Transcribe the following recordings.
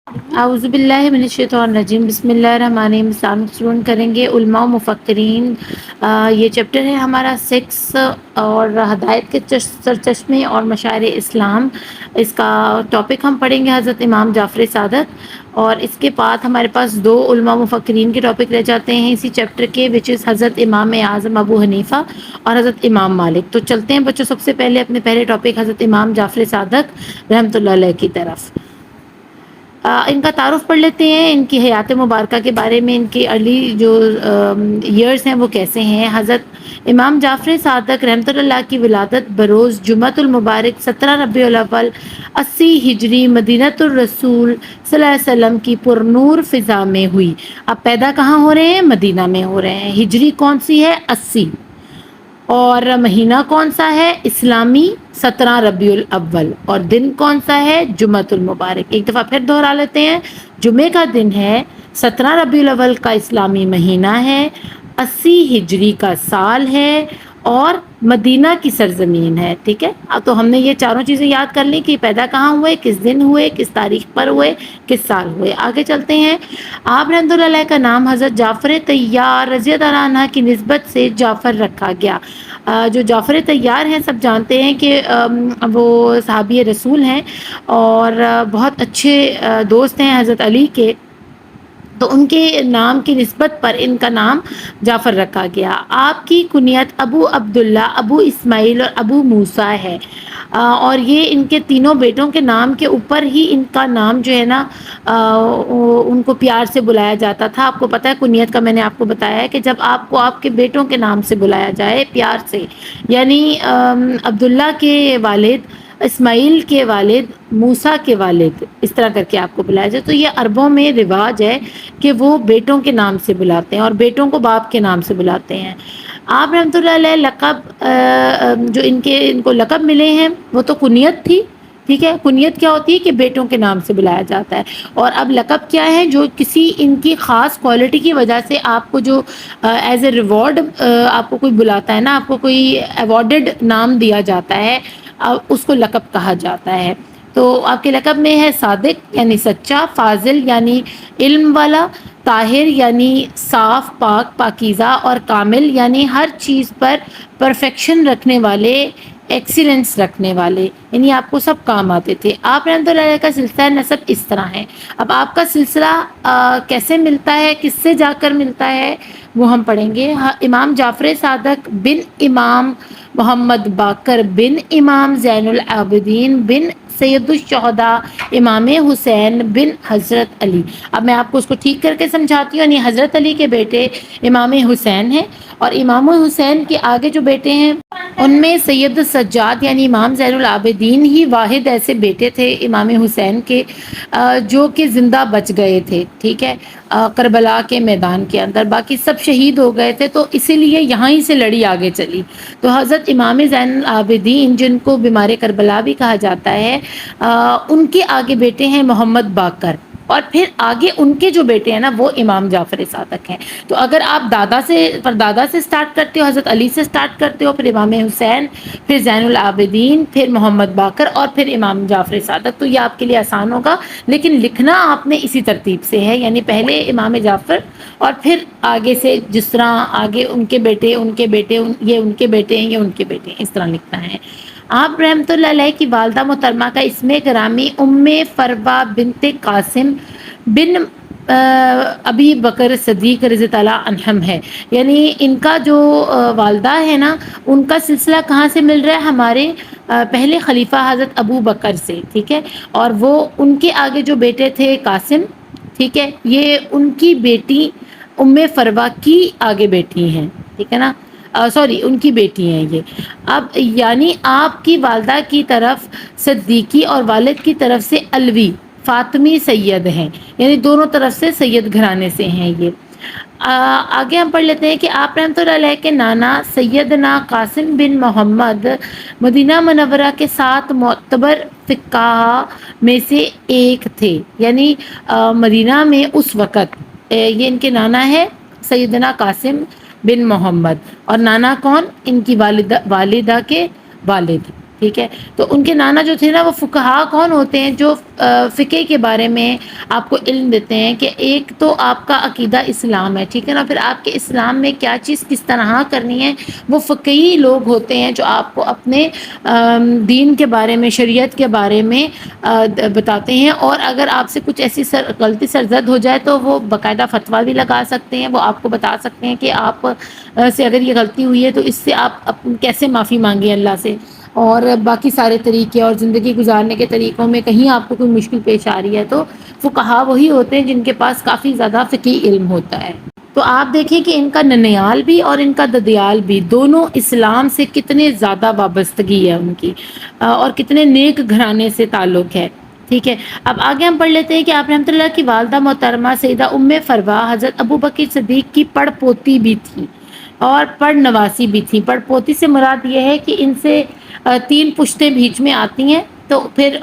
اعوذ باللہ من الشیطان الرجیم، بسم اللہ الرحمن الرحیم۔ اسٹوڈنٹ کریں گے علماء و مفکرین، یہ چیپٹر ہے ہمارا 6 اور ہدایت کے سرچشمے اور مشاعر اسلام۔ اس کا ٹاپک ہم پڑھیں گے حضرت امام جعفر صادق، اور اس کے بعد ہمارے پاس 2 علماء مفکرین کے ٹاپک رہ جاتے ہیں اسی چیپٹر کے، وچ از حضرت امام اعظم ابو حنیفہ اور حضرت امام مالک۔ تو چلتے ہیں بچوں سب سے پہلے اپنے پہلے ٹاپک حضرت امام جعفر صادق رحمۃ اللہ علیہ کی طرف۔ ان کا تعارف پڑھ لیتے ہیں، ان کی حیات مبارکہ کے بارے میں، ان کے ارلی جو ایئرس ہیں وہ کیسے ہیں۔ حضرت امام جعفر صادق رحمۃ اللہ کی ولادت بروز جمعۃ المبارک 17 ربیع الاول 80 ہجری مدینۃ الرسول صلی اللہ علیہ وسلم کی پرنور فضا میں ہوئی۔ اب پیدا کہاں ہو رہے ہیں؟ مدینہ میں ہو رہے ہیں۔ ہجری کون سی ہے؟ 80، اور مہینہ کون سا ہے؟ اسلامی 17 ربیع الاول، اور دن کون سا ہے؟ جمعۃ المبارک۔ ایک دفعہ پھر دہرا لیتے ہیں، جمعے کا دن ہے، 17 ربیع الاول کا اسلامی مہینہ ہے، 80 ہجری کا سال ہے، اور مدینہ کی سرزمین ہے۔ ٹھیک ہے، اب تو ہم نے یہ چاروں چیزیں یاد کر لی کہ پیدا کہاں ہوئے، کس دن ہوئے، کس تاریخ پر ہوئے، کس سال ہوئے۔ آگے چلتے ہیں۔ آپ رحمۃ اللہ علیہ کا نام حضرت جعفر طیار رضی اللہ عنہ کی نسبت سے جعفر رکھا گیا۔ جو جعفر طیار ہیں سب جانتے ہیں کہ وہ صحابی رسول ہیں اور بہت اچھے دوست ہیں حضرت علی کے، تو ان کے نام کی نسبت پر ان کا نام جعفر رکھا گیا۔ آپ کی کنیت ابو عبداللہ، ابو اسماعیل اور ابو موسیٰ ہے، اور یہ ان کے تینوں بیٹوں کے نام کے اوپر ہی ان کا نام جو ہے نا ان کو پیار سے بلایا جاتا تھا۔ آپ کو پتہ ہے کنیت کا میں نے آپ کو بتایا ہے کہ جب آپ کو آپ کے بیٹوں کے نام سے بلایا جائے پیار سے، یعنی عبداللہ کے والد، اسماعیل کے والد، موسیٰ کے والد، اس طرح کر کے آپ کو بلایا جائے، تو یہ عربوں میں رواج ہے کہ وہ بیٹوں کے نام سے بلاتے ہیں اور بیٹوں کو باپ کے نام سے بلاتے ہیں۔ آپ رحمۃ اللہ علیہ لقب جو ان کو لقب ملے ہیں وہ تو کنیت تھی۔ ٹھیک ہے، کنیت کیا ہوتی ہے کہ بیٹوں کے نام سے بلایا جاتا ہے، اور اب لقب کیا ہے؟ جو کسی ان کی خاص کوالٹی کی وجہ سے آپ کو جو ایز اے ریوارڈ آپ کو کوئی بلاتا ہے نا، آپ کو کوئی ایوارڈڈ نام دیا جاتا ہے، اس کو لقب کہا جاتا ہے۔ تو آپ کے لقب میں ہے صادق یعنی سچا، فاضل یعنی علم والا، طاہر یعنی صاف پاک پاکیزہ، اور کامل یعنی ہر چیز پر پرفیکشن رکھنے والے، ایکسیلنس رکھنے والے، یعنی آپ کو سب کام آتے تھے۔ آپ رحمۃ اللہ علیہ کا سلسلہ نسب اس طرح ہے۔ اب آپ کا سلسلہ کیسے ملتا ہے، کس سے جا کر ملتا ہے، وہ ہم پڑھیں گے۔ امام جعفر صادق بن امام محمد باقر بن امام زین العابدین بن سید الشہداء امام حسین بن حضرت علی۔ اب میں آپ کو اس کو ٹھیک کر کے سمجھاتی ہوں، یعنی حضرت علی کے بیٹے امام حسین ہیں، اور امام حسین کے آگے جو بیٹے ہیں ان میں سید السجاد یعنی امام زین العابدین ہی واحد ایسے بیٹے تھے امام حسین کے جو کہ زندہ بچ گئے تھے۔ ٹھیک ہے، کربلا کے میدان کے اندر، باقی سب شہید ہو گئے تھے، تو اسی لیے یہاں ہی سے لڑی آگے چلی۔ تو حضرت امام زین العابدین جن کو بیمار کربلا بھی کہا جاتا ہے، ان کے آگے بیٹے ہیں محمد باقر، اور پھر آگے ان کے جو بیٹے ہیں نا وہ امام جعفر صادق ہیں۔ تو اگر آپ دادا سے سٹارٹ کرتے ہو، حضرت علی سے سٹارٹ کرتے ہو، پھر امام حسین، پھر زین العابدین، پھر محمد باقر، اور پھر امام جعفر صادق، تو یہ آپ کے لیے آسان ہوگا، لیکن لکھنا آپ نے اسی ترتیب سے ہے، یعنی پہلے امام جعفر اور پھر آگے سے جس طرح آگے ان کے بیٹے، ان کے بیٹے، یہ ان کے بیٹے ہیں، یہ ان کے بیٹے ہیں، اس طرح لکھنا ہے۔ آپ رحمۃ اللہ علیہ کی والدہ محترمہ کا اسم گرامی ام فروہ بنت قاسم بن ابی بکر صدیق رضی اللہ عنہم ہے، یعنی ان کا جو والدہ ہے نا، ان کا سلسلہ کہاں سے مل رہا ہے؟ ہمارے پہلے خلیفہ حضرت ابو بکر سے۔ ٹھیک ہے، اور وہ ان کے آگے جو بیٹے تھے قاسم، ٹھیک ہے، یہ ان کی بیٹی ام فروہ کی آگے بیٹی ہیں۔ ٹھیک ہے نا، سوری ان کی بیٹی ہیں یہ۔ اب یعنی آپ کی والدہ کی طرف صدیقی اور والد کی طرف سے علوی فاطمی سید ہیں، یعنی دونوں طرف سے سید گھرانے سے ہیں یہ۔ آگے ہم پڑھ لیتے ہیں کہ آپ رحمۃ اللہ علیہ کے نانا سیدنا قاسم بن محمد مدینہ منورہ کے 7 معتبر فقہا میں سے ایک تھے، یعنی مدینہ میں اس وقت یہ ان کے نانا ہے سیدنا قاسم بن محمد، اور نانا کون؟ ان کی والدہ کے والد۔ ٹھیک ہے. تو ان کے نانا جو تھے نا وہ فقہا کون ہوتے ہیں؟ جو فقہ کے بارے میں آپ کو علم دیتے ہیں کہ ایک تو آپ کا عقیدہ اسلام ہے، ٹھیک ہے نا، پھر آپ کے اسلام میں کیا چیز کس طرح کرنی ہے، وہ فقہی لوگ ہوتے ہیں جو آپ کو اپنے دین کے بارے میں، شریعت کے بارے میں بتاتے ہیں. اور اگر آپ سے کچھ ایسی غلطی سرزد ہو جائے تو وہ باقاعدہ فتویٰ بھی لگا سکتے ہیں، وہ آپ کو بتا سکتے ہیں کہ آپ سے اگر یہ غلطی ہوئی ہے تو اس سے آپ کیسے معافی مانگیں اللہ سے، اور باقی سارے طریقے اور زندگی گزارنے کے طریقوں میں کہیں آپ کو کوئی مشکل پیش آ رہی ہے تو فقہا وہی ہوتے ہیں جن کے پاس کافی زیادہ فقہی علم ہوتا ہے. تو آپ دیکھیں کہ ان کا ننیال بھی اور ان کا ددیال بھی دونوں اسلام سے کتنے زیادہ وابستگی ہے ان کی، اور کتنے نیک گھرانے سے تعلق ہے. ٹھیک ہے. اب آگے ہم پڑھ لیتے ہیں کہ آپ رحمۃ اللہ کی والدہ محترمہ سیدہ ام فروا حضرت ابو بکر صدیق کی پڑ پوتی بھی تھی اور پڑ نواسی بھی تھی. پڑ پوتی سے مراد یہ ہے کہ ان سے 3 پشتیں بیچ میں آتی ہیں، تو پھر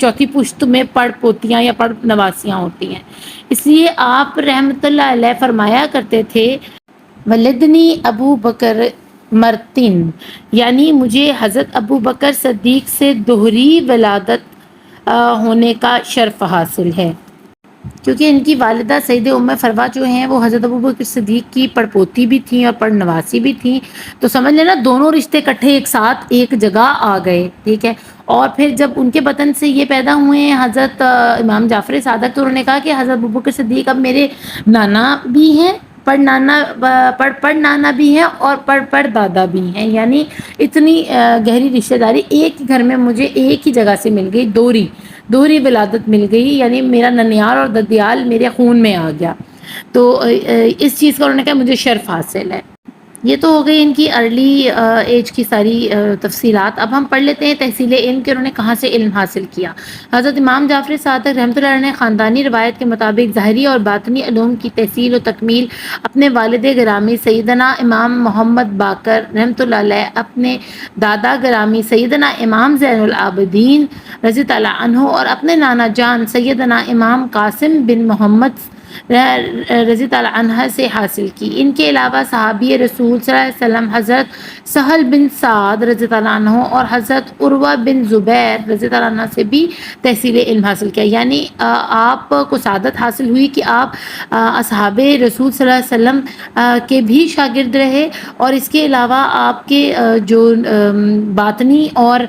چوتھی پشت میں پڑ پوتیاں یا پڑ نواسیاں ہوتی ہیں. اس لیے آپ رحمۃ اللہ علیہ فرمایا کرتے تھے ولدنی ابو بکر مرتن، یعنی مجھے حضرت ابو بکر صدیق سے دوہری ولادت ہونے کا شرف حاصل ہے، کیونکہ ان کی والدہ سیدہ ام فروا جو ہیں وہ حضرت ابو بکر صدیق کی پڑپوتی بھی تھیں اور پڑ نواسی بھی تھیں. تو سمجھ لینا دونوں رشتے اکٹھے ایک ساتھ ایک جگہ آ گئے. ٹھیک ہے. اور پھر جب ان کے بطن سے یہ پیدا ہوئے ہیں حضرت امام جعفر صادق، تو انہوں نے کہا کہ حضرت ابو بکر صدیق اب میرے نانا بھی ہیں، پڑ نانا بھی ہیں اور پڑ دادا بھی ہیں. یعنی اتنی گہری رشتہ داری ایک ہی گھر میں مجھے ایک ہی جگہ سے مل گئی، دوہری ولادت مل گئی، یعنی میرا ننیال اور ددیال میرے خون میں آ گیا. تو اس چیز کا انہوں نے کہا مجھے شرف حاصل ہے. یہ تو ہو گئی ان کی ارلی ایج کی ساری تفصیلات. اب ہم پڑھ لیتے ہیں تحصیل علم کہ انہوں نے کہاں سے علم حاصل کیا. حضرت امام جعفر صادق رحمۃ اللہ علیہ نے خاندانی روایت کے مطابق ظاہری اور باطنی علوم کی تحصیل و تکمیل اپنے والد گرامی سیدنا امام محمد باقر رحمۃ اللہ علیہ، اپنے دادا گرامی سیدنا امام زین العابدین رضی اللہ عنہ اور اپنے نانا جان سیدنا امام قاسم بن محمد رضی اللہ عنہ سے حاصل کی. ان کے علاوہ صحابی رسول صلی اللہ علیہ وسلم حضرت سہل بن سعد رضی اللہ عنہ اور حضرت عروہ بن زبیر رضی اللہ عنہ سے بھی تحصیل علم حاصل کیا. یعنی آپ کو سعادت حاصل ہوئی کہ آپ اصحاب رسول صلی اللہ علیہ وسلم کے بھی شاگرد رہے، اور اس کے علاوہ آپ کے جو باطنی اور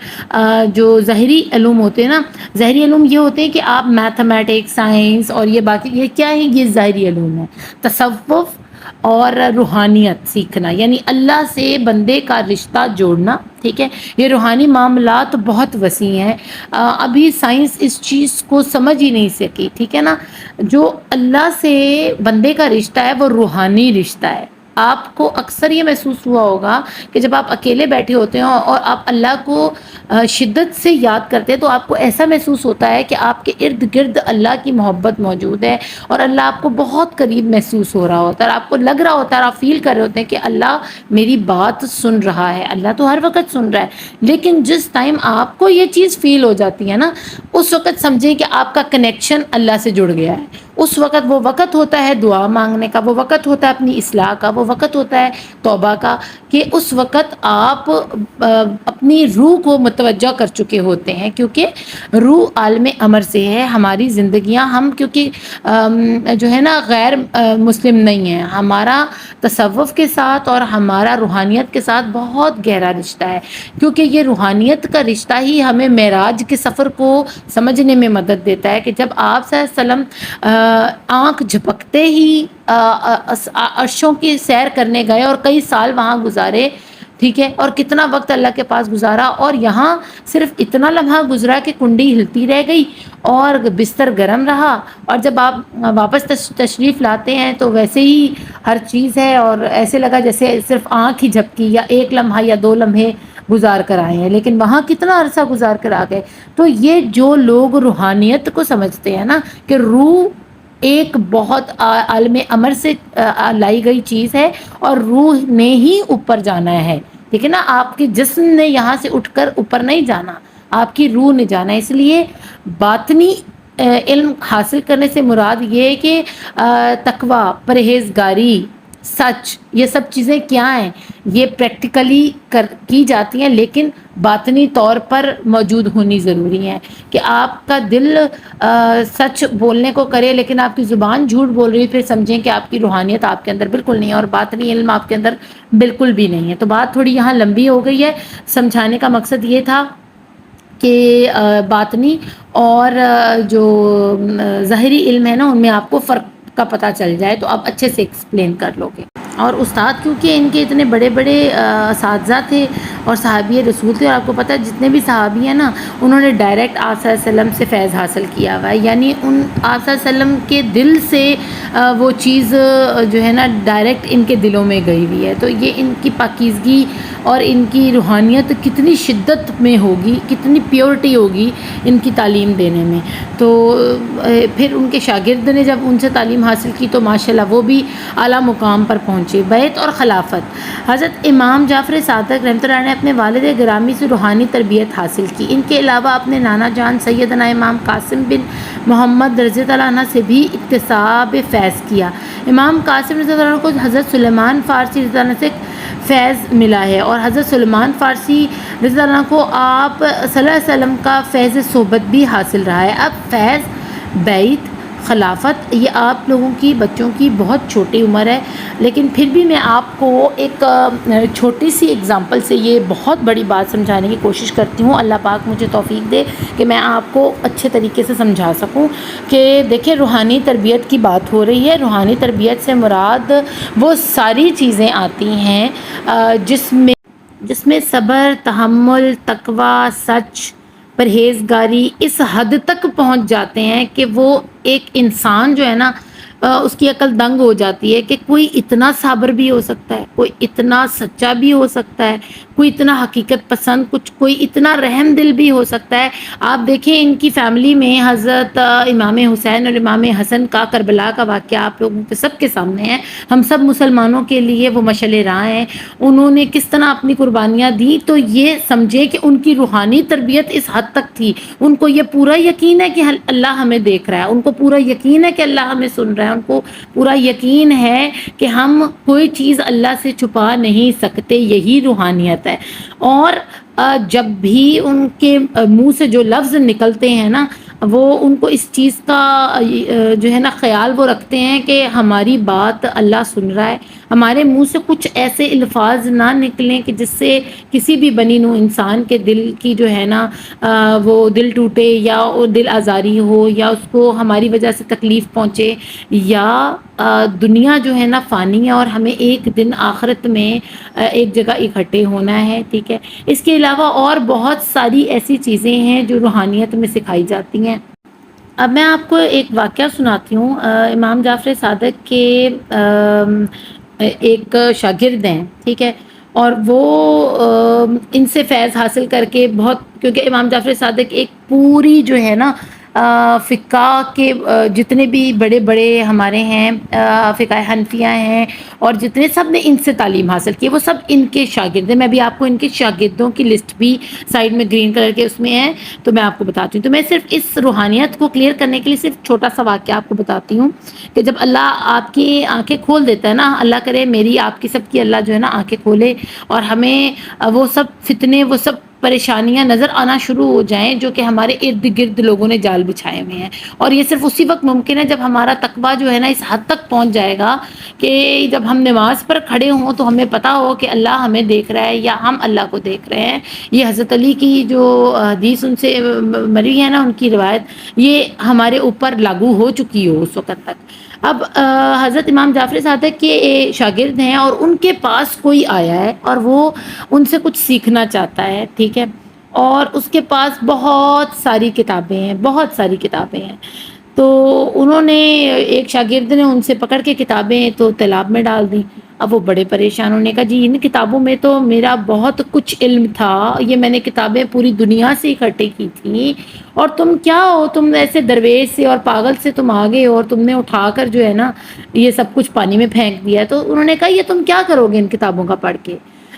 جو ظاہری علوم ہوتے ہیں نا، ظاہری علوم یہ ہوتے ہیں کہ آپ میتھمیٹکس، سائنس اور یہ باقی یہ کیا ہے، یہ ظاہری علوم ہے. تصوف اور روحانیت سیکھنا، یعنی اللہ سے بندے کا رشتہ جوڑنا. ٹھیک ہے. یہ روحانی معاملات بہت وسیع ہیں، ابھی سائنس اس چیز کو سمجھ ہی نہیں سکی. ٹھیک ہے نا. جو اللہ سے بندے کا رشتہ ہے وہ روحانی رشتہ ہے. آپ کو اکثر یہ محسوس ہوا ہوگا کہ جب آپ اکیلے بیٹھے ہوتے ہیں اور آپ اللہ کو شدت سے یاد کرتے ہیں تو آپ کو ایسا محسوس ہوتا ہے کہ آپ کے ارد گرد اللہ کی محبت موجود ہے اور اللہ آپ کو بہت قریب محسوس ہو رہا ہوتا ہے، اور آپ کو لگ رہا ہوتا ہے، آپ فیل کر رہے ہوتے ہیں کہ اللہ میری بات سن رہا ہے. اللہ تو ہر وقت سن رہا ہے، لیکن جس ٹائم آپ کو یہ چیز فیل ہو جاتی ہے نا، اس وقت سمجھیں کہ آپ کا کنیکشن اللہ سے جڑ گیا ہے. اس وقت وہ وقت ہوتا ہے دعا مانگنے کا، وہ وقت ہوتا ہے اپنی اصلاح کا، وہ وقت ہوتا ہے توبہ کا، کہ اس وقت آپ اپنی روح کو متوجہ کر چکے ہوتے ہیں. کیونکہ روح عالم امر سے ہے. ہماری زندگیاں ہم کیونکہ جو ہے نا غیر مسلم نہیں ہیں، ہمارا تصوف کے ساتھ اور ہمارا روحانیت کے ساتھ بہت گہرا رشتہ ہے. کیونکہ یہ روحانیت کا رشتہ ہی ہمیں معراج کے سفر کو سمجھنے میں مدد دیتا ہے کہ جب آپ صلی اللہ علیہ وسلم آنکھ جھپکتے ہی عرشوں کی سیر کرنے گئے اور کئی سال وہاں گزارے. ٹھیک ہے. اور کتنا وقت اللہ کے پاس گزارا، اور یہاں صرف اتنا لمحہ گزرا کہ کنڈی ہلتی رہ گئی اور بستر گرم رہا، اور جب آپ واپس تشریف لاتے ہیں تو ویسے ہی ہر چیز ہے، اور ایسے لگا جیسے صرف آنکھ ہی جھپکی یا 1 لمحہ یا 2 لمحے گزار کر آئے ہیں، لیکن وہاں کتنا عرصہ گزار کر آ گئے. تو یہ جو لوگ روحانیت کو سمجھتے ہیں نا کہ روح ایک بہت عالم امر سے لائی گئی چیز ہے اور روح نے ہی اوپر جانا ہے. ٹھیک ہے نا. آپ کے جسم نے یہاں سے اٹھ کر اوپر نہیں جانا، آپ کی روح نے جانا ہے. اس لیے باطنی علم حاصل کرنے سے مراد یہ ہے کہ تقوی، پرہیزگاری، سچ، یہ سب چیزیں کیا ہیں؟ یہ پریکٹیکلی کی جاتی ہیں، لیکن باطنی طور پر موجود ہونی ضروری ہے کہ آپ کا دل سچ بولنے کو کرے لیکن آپ کی زبان جھوٹ بول رہی ہے، پھر سمجھیں کہ آپ کی روحانیت آپ کے اندر بالکل نہیں ہے اور باطنی علم آپ کے اندر بالکل بھی نہیں ہے۔ تو بات تھوڑی یہاں لمبی ہو گئی ہے، سمجھانے کا مقصد یہ تھا کہ باطنی اور جو ظاہری علم ہے نا، ان میں آپ کو فرق کا پتہ چل جائے تو آپ اچھے سے ایکسپلین کر لو گے۔ اور استاد کیونکہ ان کے اتنے بڑے بڑے اساتذہ تھے اور صحابی رسول تھے، اور آپ کو پتہ ہے جتنے بھی صحابی ہیں نا، انہوں نے ڈائریکٹ آپ صلی اللہ علیہ وسلم سے فیض حاصل کیا ہوا ہے، یعنی ان آپ صلی اللہ علیہ وسلم کے دل سے وہ چیز جو ہے نا ڈائریکٹ ان کے دلوں میں گئی ہوئی ہے۔ تو یہ ان کی پاکیزگی اور ان کی روحانیت کتنی شدت میں ہوگی، کتنی پیورٹی ہوگی ان کی تعلیم دینے میں۔ تو پھر ان کے شاگرد نے جب ان سے تعلیم حاصل کی تو ماشاءاللہ وہ بھی اعلیٰ مقام پر پہنچے۔ بیعت اور خلافت، حضرت امام جعفر صادق رحمۃ اللہ علیہ نے اپنے والد گرامی سے روحانی تربیت حاصل کی۔ ان کے علاوہ اپنے نانا جان سیدنا امام قاسم بن محمد رضی اللہ عنہ سے بھی اکتساب فیض کیا۔ امام قاسم رضی اللہ عنہ کو حضرت سلیمان فارسی رضی اللہ عنہ سے فیض ملا ہے، اور حضرت سلیمان فارسی رضی اللہ عنہ کو آپ صلی اللہ علیہ وسلم کا فیض صحبت بھی حاصل رہا ہے۔ اب فیض، بیعت، خلافت، یہ آپ لوگوں کی بچوں کی بہت چھوٹی عمر ہے، لیکن پھر بھی میں آپ کو ایک چھوٹی سی اگزامپل سے یہ بہت بڑی بات سمجھانے کی کوشش کرتی ہوں۔ اللہ پاک مجھے توفیق دے کہ میں آپ کو اچھے طریقے سے سمجھا سکوں کہ دیکھیں روحانی تربیت کی بات ہو رہی ہے۔ روحانی تربیت سے مراد وہ ساری چیزیں آتی ہیں جس میں صبر، تحمل، تقوی، سچ، پرہیزگاری اس حد تک پہنچ جاتے ہیں کہ وہ ایک انسان جو ہے نا اس کی عقل دنگ ہو جاتی ہے کہ کوئی اتنا صابر بھی ہو سکتا ہے، کوئی اتنا سچا بھی ہو سکتا ہے، کوئی اتنا حقیقت پسند، کوئی اتنا رحم دل بھی ہو سکتا ہے۔ آپ دیکھیں ان کی فیملی میں حضرت امام حسین اور امام حسن کا کربلا کا واقعہ آپ لوگوں کے سب کے سامنے ہے، ہم سب مسلمانوں کے لیے وہ مشعل راہ ہیں۔ انہوں نے کس طرح اپنی قربانیاں دی، تو یہ سمجھے کہ ان کی روحانی تربیت اس حد تک تھی، ان کو یہ پورا یقین ہے کہ اللہ ہمیں دیکھ رہا ہے، ان کو پورا یقین ہے کہ اللہ ہمیں سن رہا ہے، ان کو پورا یقین ہے کہ ہم کوئی چیز اللہ سے چھپا نہیں سکتے، یہی روحانیت ہے۔ اور جب بھی ان کے منہ سے جو لفظ نکلتے ہیں نا، وہ ان کو اس چیز کا جو ہے نا خیال وہ رکھتے ہیں کہ ہماری بات اللہ سن رہا ہے، ہمارے منہ سے کچھ ایسے الفاظ نہ نکلیں کہ جس سے کسی بھی بنی نوع انسان کے دل کی جو ہے نا وہ دل ٹوٹے یا دل آزاری ہو یا اس کو ہماری وجہ سے تکلیف پہنچے، یا دنیا جو ہے نا فانی ہے اور ہمیں ایک دن آخرت میں ایک جگہ اکٹھے ہونا ہے، ٹھیک ہے۔ اس کے علاوہ اور بہت ساری ایسی چیزیں ہیں جو روحانیت میں سکھائی جاتی ہیں۔ اب میں آپ کو ایک واقعہ سناتی ہوں۔ امام جعفر صادق کے ایک شاگرد ہیں، ٹھیک ہے، اور وہ ان سے فیض حاصل کر کے بہت، کیونکہ امام جعفر صادق ایک پوری جو ہے نا فقہ کے جتنے بھی بڑے بڑے ہمارے ہیں فقہ حنفیہ ہیں اور جتنے، سب نے ان سے تعلیم حاصل کی، وہ سب ان کے شاگرد ہیں۔ میں بھی آپ کو ان کے شاگردوں کی لسٹ بھی سائڈ میں گرین کلر کے اس میں ہے تو میں آپ کو بتاتی ہوں۔ تو میں صرف اس روحانیت کو کلیئر کرنے کے لیے صرف چھوٹا سا واقعہ آپ کو بتاتی ہوں کہ جب اللہ آپ کی آنکھیں کھول دیتا ہے نا، اللہ کرے میری آپ کی سب کی اللہ جو ہے نا آنکھیں کھولے اور ہمیں وہ سب فتنے، وہ سب پریشانیاں نظر آنا شروع ہو جائیں جو کہ ہمارے ارد گرد لوگوں نے جال بچھائے ہوئے ہیں، اور یہ صرف اسی وقت ممکن ہے جب ہمارا تقویٰ جو ہے نا اس حد تک پہنچ جائے گا کہ جب ہم نماز پر کھڑے ہوں تو ہمیں پتہ ہو کہ اللہ ہمیں دیکھ رہا ہے یا ہم اللہ کو دیکھ رہے ہیں۔ یہ حضرت علی کی جو حدیث ان سے مری ہے نا، ان کی روایت، یہ ہمارے اوپر لاگو ہو چکی ہو اس وقت تک۔ اب حضرت امام جعفر صادق کے شاگرد ہیں اور ان کے پاس کوئی آیا ہے اور وہ ان سے کچھ سیکھنا چاہتا ہے، ٹھیک ہے، اور اس کے پاس بہت ساری کتابیں ہیں، بہت ساری کتابیں ہیں۔ تو انہوں نے، ایک شاگرد نے ان سے پکڑ کے کتابیں تو تالاب میں ڈال دیں۔ اب وہ بڑے پریشان، ہونے کا جی ان کتابوں میں تو میرا بہت کچھ علم تھا، یہ میں نے کتابیں پوری دنیا سے اکٹھے کی تھیں، اور تم کیا ہو، تم ایسے درویش سے اور پاگل سے تم آگے ہو اور تم نے اٹھا کر جو ہے نا یہ سب کچھ پانی میں پھینک دیا ہے۔ تو انہوں نے کہا یہ تم کیا کرو گے ان کتابوں کا پڑھ کے،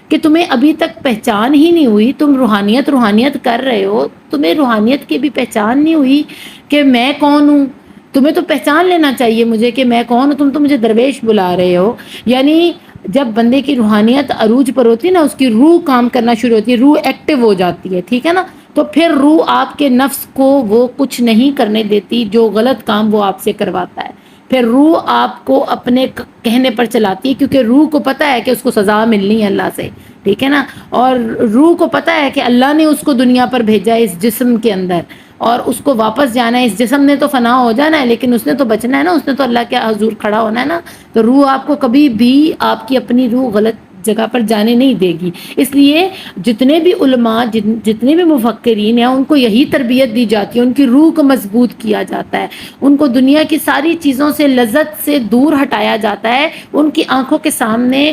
کہ تمہیں ابھی تک پہچان ہی نہیں ہوئی، تم روحانیت کر رہے ہو، تمہیں روحانیت کی بھی پہچان نہیں ہوئی کہ میں کون ہوں، تمہیں تو پہچان لینا چاہیے مجھے کہ میں کون ہوں، تم تو مجھے درویش بلا رہے ہو. یعنی جب بندے کی روحانیت عروج پر ہوتی ہے نا، اس کی روح کام کرنا شروع ہوتی ہے، روح ایکٹیو ہو جاتی ہے، ٹھیک ہے نا. تو پھر روح آپ کے نفس کو وہ کچھ نہیں کرنے دیتی جو غلط کام وہ آپ سے کرواتا ہے. پھر روح آپ کو اپنے کہنے پر چلاتی ہے، کیونکہ روح کو پتہ ہے کہ اس کو سزا ملنی ہے اللہ سے، ٹھیک ہے نا. اور روح کو پتہ ہے کہ اللہ نے اس کو دنیا پر بھیجا ہے اس جسم کے اندر، اور اس کو واپس جانا ہے. اس جسم نے تو فنا ہو جانا ہے، لیکن اس نے تو بچنا ہے نا، اس نے تو اللہ کے حضور کھڑا ہونا ہے نا. تو روح آپ کو کبھی بھی آپ کی اپنی روح غلط جگہ پر جانے نہیں دے گی. اس لیے جتنے بھی علماء، جتنے بھی مفکرین ہیں، ان کو یہی تربیت دی جاتی ہے، ان کی روح کو مضبوط کیا جاتا ہے، ان کو دنیا کی ساری چیزوں سے، لذت سے دور ہٹایا جاتا ہے. ان کی آنکھوں کے سامنے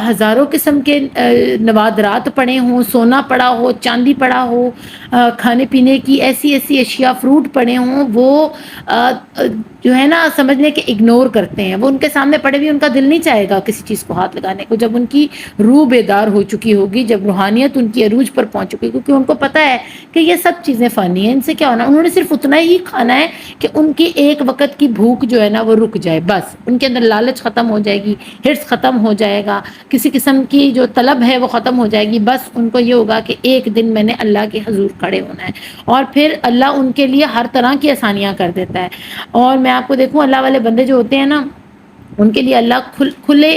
ہزاروں قسم کے نوادرات پڑے ہوں، سونا پڑا ہو، چاندی پڑا ہو، کھانے پینے کی ایسی ایسی اشیاء، فروٹ پڑے ہوں، وہ جو ہے نا سمجھ لیں کہ اگنور کرتے ہیں. وہ ان کے سامنے پڑے ہوئے، ان کا دل نہیں چاہے گا کسی چیز کو ہاتھ لگانے کو. جب ان کی روح بیدار ہو چکی ہوگی، جب روحانیت ان کی عروج پر پہنچ چکی، کیونکہ ان کو پتہ ہے کہ یہ سب چیزیں فانی ہیں، ان سے کیا ہونا. انہوں نے صرف اتنا ہی کھانا ہے کہ ان کی ایک وقت کی بھوک جو ہے نا وہ رک جائے، بس. ان کے اندر لالچ ختم ہو جائے گی، ہرس ختم ہو جائے گا، کسی قسم کی جو طلب ہے وہ ختم ہو جائے گی. بس ان کو یہ ہوگا کہ ایک دن میں نے اللہ کے حضور کھڑے ہونا ہے، اور پھر اللہ ان کے لیے ہر طرح کی آسانیاں کر دیتا ہے. اور میں آپ کو دیکھوں، اللہ والے بندے جو ہوتے ہیں نا، ان کے لیے اللہ کھلے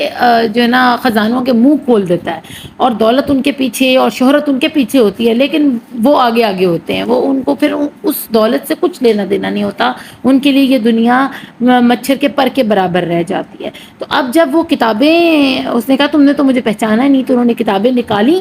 جو ہے نا خزانوں کے منہ کھول دیتا ہے. اور دولت ان کے پیچھے اور شہرت ان کے پیچھے ہوتی ہے، لیکن وہ آگے آگے ہوتے ہیں. وہ ان کو پھر اس دولت سے کچھ لینا دینا نہیں ہوتا. ان کے لیے یہ دنیا مچھر کے پر کے برابر رہ جاتی ہے. تو اب جب وہ کتابیں، اس نے کہا تم نے تو مجھے پہچانا نہیں، تو انہوں نے کتابیں نکالی،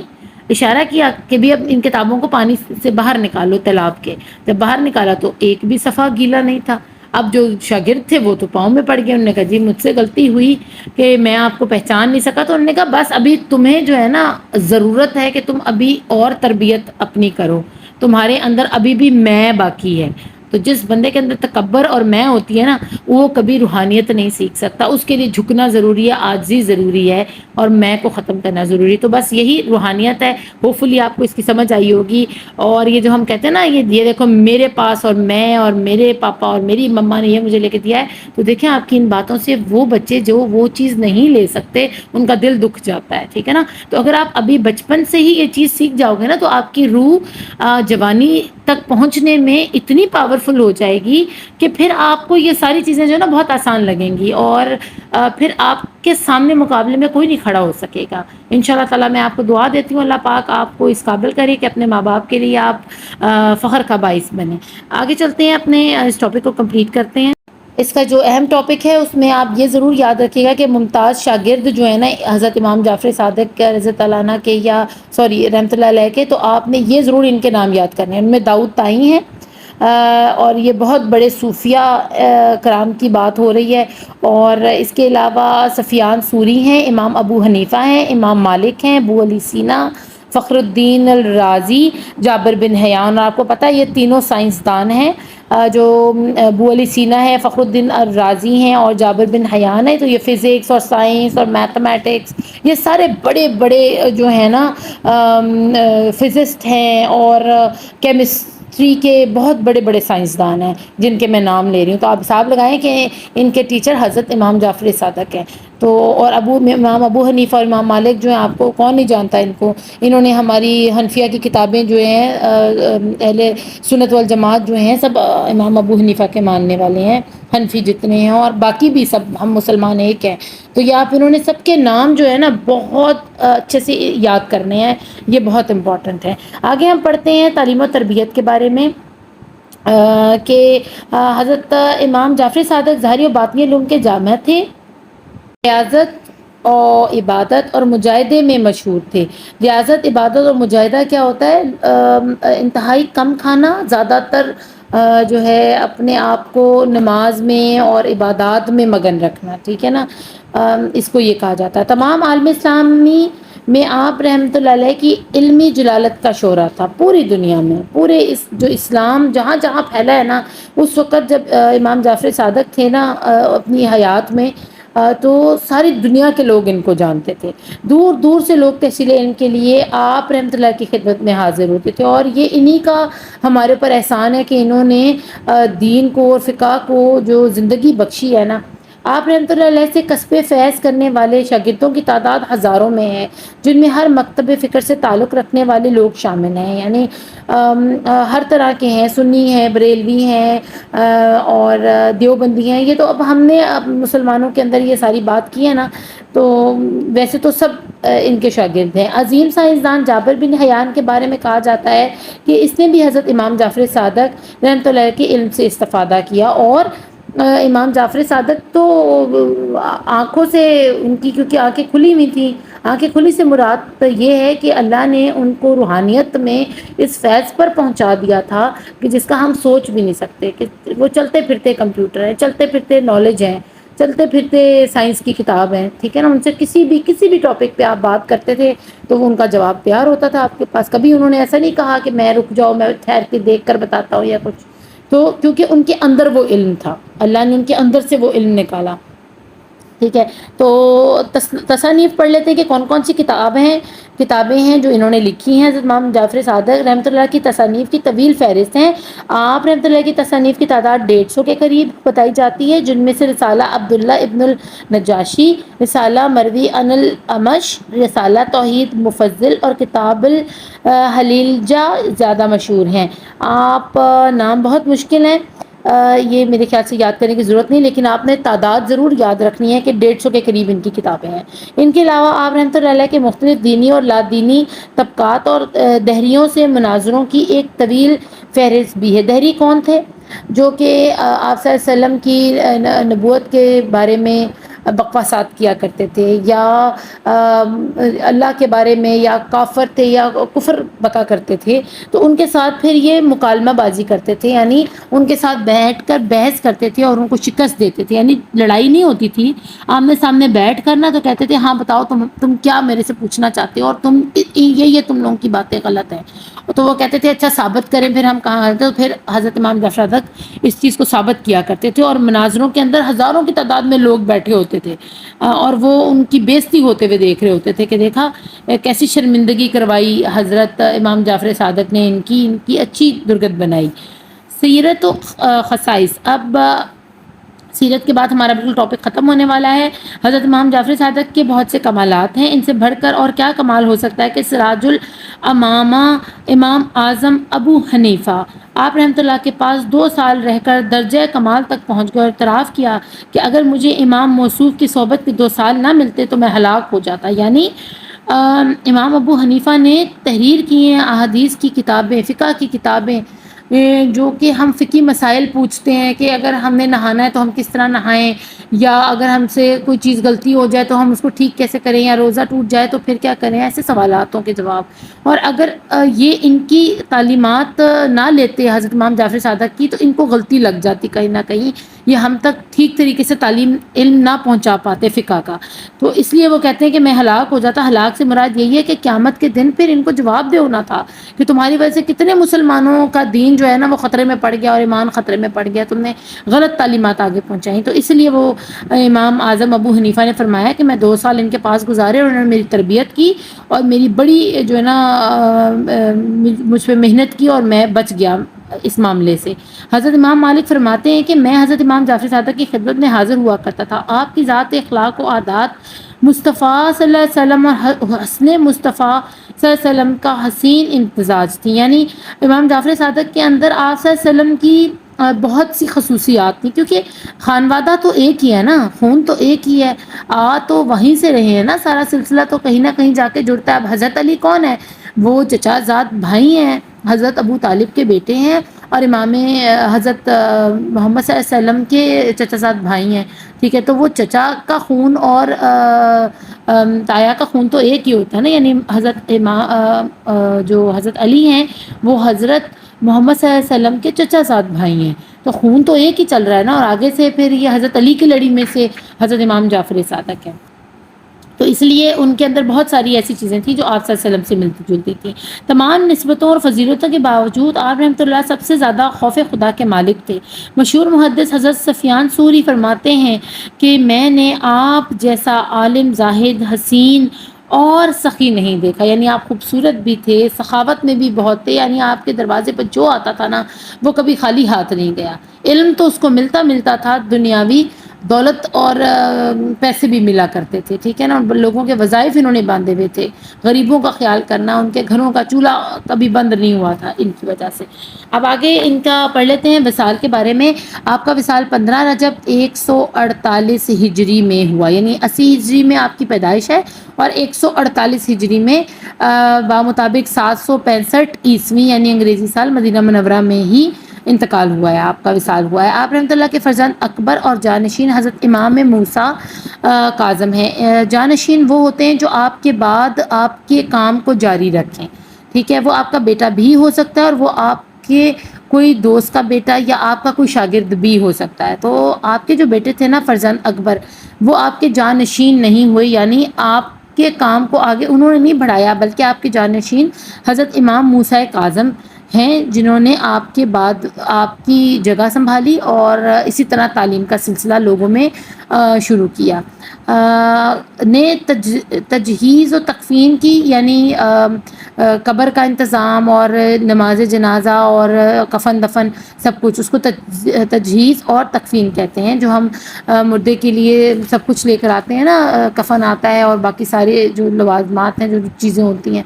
اشارہ کیا کہ بھی اب ان کتابوں کو پانی سے باہر نکالو تالاب کے. جب باہر نکالا تو ایک بھی صفحہ گیلا نہیں تھا. اب جو شاگرد تھے وہ تو پاؤں میں پڑ گئے. انہوں نے کہا جی مجھ سے غلطی ہوئی کہ میں آپ کو پہچان نہیں سکا. تو انہوں نے کہا بس ابھی تمہیں جو ہے نا ضرورت ہے کہ تم ابھی اور تربیت اپنی کرو، تمہارے اندر ابھی بھی میں باقی ہے. تو جس بندے کے اندر تکبر اور میں ہوتی ہے نا، وہ کبھی روحانیت نہیں سیکھ سکتا. اس کے لیے جھکنا ضروری ہے، عاجزی ضروری ہے، اور میں کو ختم کرنا ضروری ہے. تو بس یہی روحانیت ہے. ہوپ فلی آپ کو اس کی سمجھ آئی ہوگی. اور یہ جو ہم کہتے ہیں نا، یہ دیکھو میرے پاس اور میں اور میرے پاپا اور میری مما نے یہ مجھے لے کے دیا ہے. تو دیکھیں آپ کی ان باتوں سے وہ بچے جو وہ چیز نہیں لے سکتے، ان کا دل دکھ جاتا ہے، ٹھیک ہے نا. تو اگر آپ ابھی بچپن سے ہی یہ چیز سیکھ جاؤ گے نا، تو آپ کی روح جوانی تک پہنچنے میں اتنی پاورفل ہو جائے گی کہ پھر آپ کو یہ ساری چیزیں جو ہے نا بہت آسان لگیں گی. اور پھر آپ کے سامنے مقابلے میں کوئی نہیں کھڑا ہو سکے گا. ان شاء اللہ تعالیٰ میں آپ کو دعا دیتی ہوں، اللہ پاک آپ کو اس قابل کرے کہ اپنے ماں باپ کے لیے آپ فخر کا باعث بنیں. آگے چلتے ہیں، اپنے اس ٹاپک کو کمپلیٹ کرتے ہیں. اس کا جو اہم ٹاپک ہے اس میں آپ یہ ضرور یاد رکھیے گا کہ ممتاز شاگرد جو ہے نا حضرت امام جعفر صادق کے رضی اللہ عنہ کے، یا سوری رحمۃ اللہ علیہ کے، تو آپ نے یہ ضرور ان کے نام یاد کرنے ہیں. ان میں داؤد طائی ہیں، اور یہ بہت بڑے صوفیہ کرام کی بات ہو رہی ہے. اور اس کے علاوہ سفیان ثوری ہیں، امام ابو حنیفہ ہیں، امام مالک ہیں، ابو علی سینا، فخر الدین الرازی، جابر بن حیان. اور آپ کو پتہ ہے یہ تینوں سائنسدان ہیں، جو ابو علی سینا ہے، فخر الدین الرازی ہیں، اور جابر بن حیان ہے. تو یہ فزکس اور سائنس اور میتھمیٹکس، یہ سارے بڑے بڑے جو ہیں نا فزسٹ ہیں، اور کیمسٹری کے بہت بڑے بڑے سائنسدان ہیں جن کے میں نام لے رہی ہوں. تو آپ حساب لگائیں کہ ان کے ٹیچر حضرت امام جعفر صادق ہیں. تو اور امام ابو حنیفہ اور امام مالک جو ہیں، آپ کو کون نہیں جانتا ان کو. انہوں نے ہماری حنفیہ کی کتابیں جو ہیں، اہل سنت والجماعت جو ہیں سب امام ابو حنیفہ کے ماننے والے ہیں، حنفی جتنے ہیں، اور باقی بھی سب ہم مسلمان ایک ہیں. تو یہ آپ انہوں نے سب کے نام جو ہے نا بہت اچھے سے یاد کرنے ہیں، یہ بہت امپورٹنٹ ہے. آگے ہم پڑھتے ہیں تعلیم و تربیت کے بارے میں، کہ حضرت امام جعفر صادق ظاہری و باطنی علوم کے جامع تھے، ریاضت اور عبادت اور مجاہدے میں مشہور تھے. ریاضت، عبادت اور مجاہدہ کیا ہوتا ہے؟ انتہائی کم کھانا، زیادہ تر جو ہے اپنے آپ کو نماز میں اور عبادات میں مگن رکھنا، ٹھیک ہے نا. اس کو یہ کہا جاتا ہے. تمام عالم اسلامی میں آپ رحمۃ اللہ علیہ کی علمی جلالت کا شعرا تھا پوری دنیا میں. پورے جو اسلام جہاں جہاں پھیلا ہے نا، اس وقت جب امام جعفر صادق تھے نا اپنی حیات میں، تو ساری دنیا کے لوگ ان کو جانتے تھے، دور دور سے لوگ تحصیل علم کے لیے آپ رحمۃ اللہ کی خدمت میں حاضر ہوتے تھے، اور یہ انہی کا ہمارے اوپر احسان ہے کہ انہوں نے دین کو اور فقہ کو جو زندگی بخشی ہے نا۔ آپ رحمۃ اللہ علیہ سے کسب فیض کرنے والے شاگردوں کی تعداد ہزاروں میں ہے، جن میں ہر مکتب فکر سے تعلق رکھنے والے لوگ شامل ہیں، یعنی ہر طرح کے ہیں، سنی ہیں، بریلوی ہیں اور دیوبندی ہیں۔ یہ تو اب ہم نے مسلمانوں کے اندر یہ ساری بات کی ہے نا، تو ویسے تو سب ان کے شاگرد ہیں۔ عظیم سائنسدان جابر بن حیان کے بارے میں کہا جاتا ہے کہ اس نے بھی حضرت امام جعفر صادق رحمۃ اللہ کے علم سے استفادہ کیا، اور امام جعفر صادق تو آنکھوں سے ان کی، کیونکہ آنکھیں کھلی ہوئی تھیں، آنکھیں کھلی سے مراد یہ ہے کہ اللہ نے ان کو روحانیت میں اس فیض پر پہنچا دیا تھا کہ جس کا ہم سوچ بھی نہیں سکتے، کہ وہ چلتے پھرتے کمپیوٹر ہیں، چلتے پھرتے نالج ہیں، چلتے پھرتے سائنس کی کتاب ہیں، ٹھیک ہے نا۔ ان سے کسی بھی ٹاپک پہ آپ بات کرتے تھے تو ان کا جواب تیار ہوتا تھا آپ کے پاس۔ کبھی انہوں نے ایسا نہیں کہا کہ میں رک جاؤ، میں ٹھہر کے دیکھ کر بتاتا ہوں یا کچھ، تو کیونکہ ان کے اندر وہ علم تھا، اللہ نے ان کے اندر سے وہ علم نکالا، ٹھیک ہے۔ تو تصانیف پڑھ لیتے ہیں کہ کون کون سی کتابیں ہیں جو انہوں نے لکھی ہیں۔ حضرت امام جعفر صادق رحمۃ اللہ کی تصانیف کی طویل فہرست ہیں۔ آپ رحمۃ اللہ کی تصانیف کی تعداد 150 کے قریب بتائی جاتی ہے، جن میں سے رسالہ عبداللہ ابن النجاشی، رسالہ مروی عن الامش، رسالہ توحید مفضل اور کتاب الحلیلجہ زیادہ مشہور ہیں۔ آپ نام بہت مشکل ہیں، یہ میرے خیال سے یاد کرنے کی ضرورت نہیں، لیکن آپ نے تعداد ضرور یاد رکھنی ہے کہ 150 کے قریب ان کی کتابیں ہیں۔ ان کے علاوہ آپ رحمۃ اللہ علیہ کے مختلف دینی اور لا دینی طبقات اور دہریوں سے مناظروں کی ایک طویل فہرست بھی ہے۔ دہری کون تھے؟ جو کہ آپ صلی اللہ علیہ وسلم کی نبوت کے بارے میں بکواسات کیا کرتے تھے، یا اللہ کے بارے میں یا کافر تھے یا کفر بکا کرتے تھے، تو ان کے ساتھ پھر یہ مکالمہ بازی کرتے تھے، یعنی ان کے ساتھ بیٹھ کر بحث کرتے تھے اور ان کو شکست دیتے تھے، یعنی لڑائی نہیں ہوتی تھی، آمنے سامنے بیٹھ کر نا تو کہتے تھے ہاں بتاؤ تم کیا میرے سے پوچھنا چاہتے ہو، اور تم یہ تم لوگوں کی باتیں غلط ہیں، تو وہ کہتے تھے اچھا ثابت کریں پھر ہم کہاں تو پھر حضرت امام جعفر صادق اس چیز کو ثابت کیا کرتے تھے، اور مناظروں کے اندر ہزاروں کی تعداد میں لوگ بیٹھے ہوتے تھے، اور وہ ان کی بےزتی ہوتے ہوئے دیکھ رہے ہوتے تھے کہ دیکھا کیسی شرمندگی کروائی حضرت امام جعفر صادق نے، ان کی اچھی درگت بنائی۔ سیرت و خصائص، اب سیرت کے بعد ہمارا بالکل ٹاپک ختم ہونے والا ہے۔ حضرت امام جعفر صادق کے بہت سے کمالات ہیں، ان سے بڑھ کر اور کیا کمال ہو سکتا ہے کہ سراج الامامہ امام اعظم ابو حنیفہ آپ رحمۃ اللہ کے پاس 2 سال رہ کر درجہ کمال تک پہنچ گئے اور اعتراف کیا کہ اگر مجھے امام موصوف کی صحبت کے 2 سال نہ ملتے تو میں ہلاک ہو جاتا۔ یعنی امام ابو حنیفہ نے تحریر کی ہیں احادیث کی کتابیں، فقہ کی کتابیں، جو کہ ہم فقہی مسائل پوچھتے ہیں کہ اگر ہمیں نہانا ہے تو ہم کس طرح نہائیں، یا اگر ہم سے کوئی چیز غلطی ہو جائے تو ہم اس کو ٹھیک کیسے کریں، یا روزہ ٹوٹ جائے تو پھر کیا کریں، ایسے سوالاتوں کے جواب۔ اور اگر یہ ان کی تعلیمات نہ لیتے حضرت امام جعفر صادق کی تو ان کو غلطی لگ جاتی کہیں نہ کہیں، یہ ہم تک ٹھیک طریقے سے تعلیم علم نہ پہنچا پاتے فقہ کا، تو اس لیے وہ کہتے ہیں کہ میں ہلاک ہو جاتا۔ ہلاک سے مراد یہی ہے کہ قیامت کے دن پھر ان کو جواب دے ہونا تھا کہ تمہاری وجہ سے کتنے مسلمانوں کا دین جو ہے نا وہ خطرے میں پڑ گیا اور ایمان خطرے میں پڑ گیا، تم نے غلط تعلیمات آگے پہنچائیں۔ تو اس لیے وہ امام اعظم ابو حنیفہ نے فرمایا کہ میں 2 سال ان کے پاس گزارے اور انہوں نے میری تربیت کی اور میری بڑی جو ہے نا مجھ پہ محنت کی اور میں بچ گیا اس معاملے سے۔ حضرت امام مالک فرماتے ہیں کہ میں حضرت امام جعفر صادق کی خدمت میں حاضر ہوا کرتا تھا، آپ کی ذات اخلاق و عادات مصطفیٰ صلی اللہ علیہ وسلم اور حسن مصطفیٰ صلی اللہ علیہ وسلم کا حسین امتزاج تھی، یعنی امام جعفر صادق کے اندر آپ صلی اللہ علیہ وسلم کی بہت سی خصوصیات تھیں، کیونکہ خانوادہ تو ایک ہی ہے نا، خون تو ایک ہی ہے، تو وہیں سے رہے ہیں نا، سارا سلسلہ تو کہیں نہ کہیں جا کے جڑتا ہے۔ اب حضرت علی کون ہے؟ وہ چچا زاد بھائی ہیں، حضرت ابو طالب کے بیٹے ہیں، اور امام حضرت محمد صلی اللہ علیہ وسلم کے چچا زاد بھائی ہیں، ٹھیک ہے۔ تو وہ چچا کا خون اور تایا کا خون تو ایک ہی ہوتا ہے نا، یعنی حضرت جو حضرت علی ہیں وہ حضرت محمد صلی اللہ علیہ وسلم کے چچا زاد بھائی ہیں، تو خون تو ایک ہی چل رہا ہے نا، اور آگے سے پھر یہ حضرت علی کی لڑی میں سے حضرت امام جعفر صادق ہے۔ تو اس لیے ان کے اندر بہت ساری ایسی چیزیں تھیں جو آپ صلی اللہ علیہ وسلم سے ملتی جلتی تھیں. تمام نسبتوں اور فضیلتوں کے باوجود آپ رحمۃ اللہ سب سے زیادہ خوف خدا کے مالک تھے. مشہور محدث حضرت سفیان ثوری فرماتے ہیں کہ میں نے آپ جیسا عالم، زاہد، حسین اور سخی نہیں دیکھا. یعنی آپ خوبصورت بھی تھے، سخاوت میں بھی بہت تھے. یعنی آپ کے دروازے پر جو آتا تھا نا وہ کبھی خالی ہاتھ نہیں گیا. علم تو اس کو ملتا تھا، دنیاوی دولت اور پیسے بھی ملا کرتے تھے. ٹھیک ہے نا. لوگوں کے وظائف انہوں نے باندھے ہوئے تھے، غریبوں کا خیال کرنا، ان کے گھروں کا چولہا کبھی بند نہیں ہوا تھا ان کی وجہ سے. اب آگے ان کا پڑھ لیتے ہیں وصال کے بارے میں. آپ کا وصال 15 رجب 148 ہجری میں ہوا. یعنی 80 ہجری میں آپ کی پیدائش ہے اور 148 ہجری میں بمطابق 765 عیسوی یعنی انگریزی سال مدینہ منورہ میں ہی انتقال ہوا ہے، آپ کا وصال ہوا ہے. آپ رحمۃ اللہ کے فرزند اکبر اور جانشین حضرت امام موسیٰ کاظم ہیں. جانشین وہ ہوتے ہیں جو آپ کے بعد آپ کے کام کو جاری رکھیں. ٹھیک ہے. وہ آپ کا بیٹا بھی ہو سکتا ہے اور وہ آپ کے کوئی دوست کا بیٹا یا آپ کا کوئی شاگرد بھی ہو سکتا ہے. تو آپ کے جو بیٹے تھے نا فرزند اکبر، وہ آپ کے جانشین نہیں ہوئے. یعنی آپ کے کام کو آگے انہوں نے نہیں بڑھایا، بلکہ آپ کے جانشین حضرت امام موسیٰ کاظم ہیں جنہوں نے آپ کے بعد آپ کی جگہ سنبھالی اور اسی طرح تعلیم کا سلسلہ لوگوں میں شروع کیا. نے تجہیز و تکفین کی، یعنی قبر کا انتظام اور نماز جنازہ اور کفن دفن سب کچھ، اس کو تجہیز اور تکفین کہتے ہیں. جو ہم مردے کے لیے سب کچھ لے کر آتے ہیں نا، کفن آتا ہے اور باقی سارے جو لوازمات ہیں، جو چیزیں ہوتی ہیں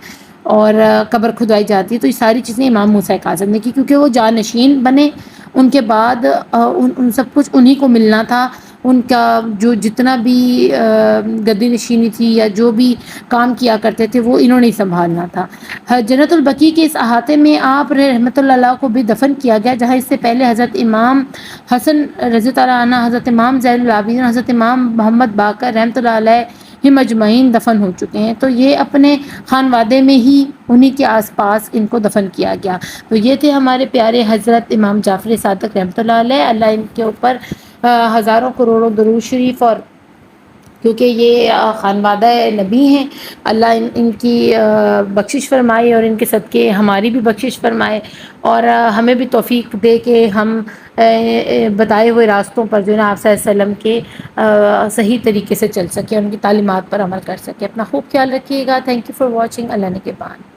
اور قبر کھدوائی جاتی ہے، تو یہ ساری چیزیں امام موسیٰ کاظم نے کی کیونکہ وہ جانشین بنے. ان کے بعد ان سب کچھ انہی کو ملنا تھا. ان کا جو جتنا بھی گدی نشینی تھی یا جو بھی کام کیا کرتے تھے وہ انہوں نے سنبھالنا تھا. جنت البقیع کے اس احاطے میں آپ رحمۃ اللہ علیہ کو بھی دفن کیا گیا، جہاں اس سے پہلے حضرت امام حسن رضی اللہ عنہ، حضرت امام زین العابدین، حضرت امام محمد باقر رحمۃ اللہ علیہ ہم اجمعین دفن ہو چکے ہیں. تو یہ اپنے خانوادے میں ہی انہی کے آس پاس ان کو دفن کیا گیا. تو یہ تھے ہمارے پیارے حضرت امام جعفر صادق رحمۃ اللہ علیہ. اللہ ان کے اوپر ہزاروں کروڑوں درود شریف، اور کیونکہ یہ خانوادہ نبی ہیں، اللہ ان کی بخشش فرمائے اور ان کے صدقے ہماری بھی بخشش فرمائے اور ہمیں بھی توفیق دے کہ ہم بتائے ہوئے راستوں پر جو ہے نا آپ صلی اللہ علیہ وسلم کے صحیح طریقے سے چل سکیں، ان کی تعلیمات پر عمل کر سکیں. اپنا خوب خیال رکھیے گا. Thank you for watching. اللہ نگہبان.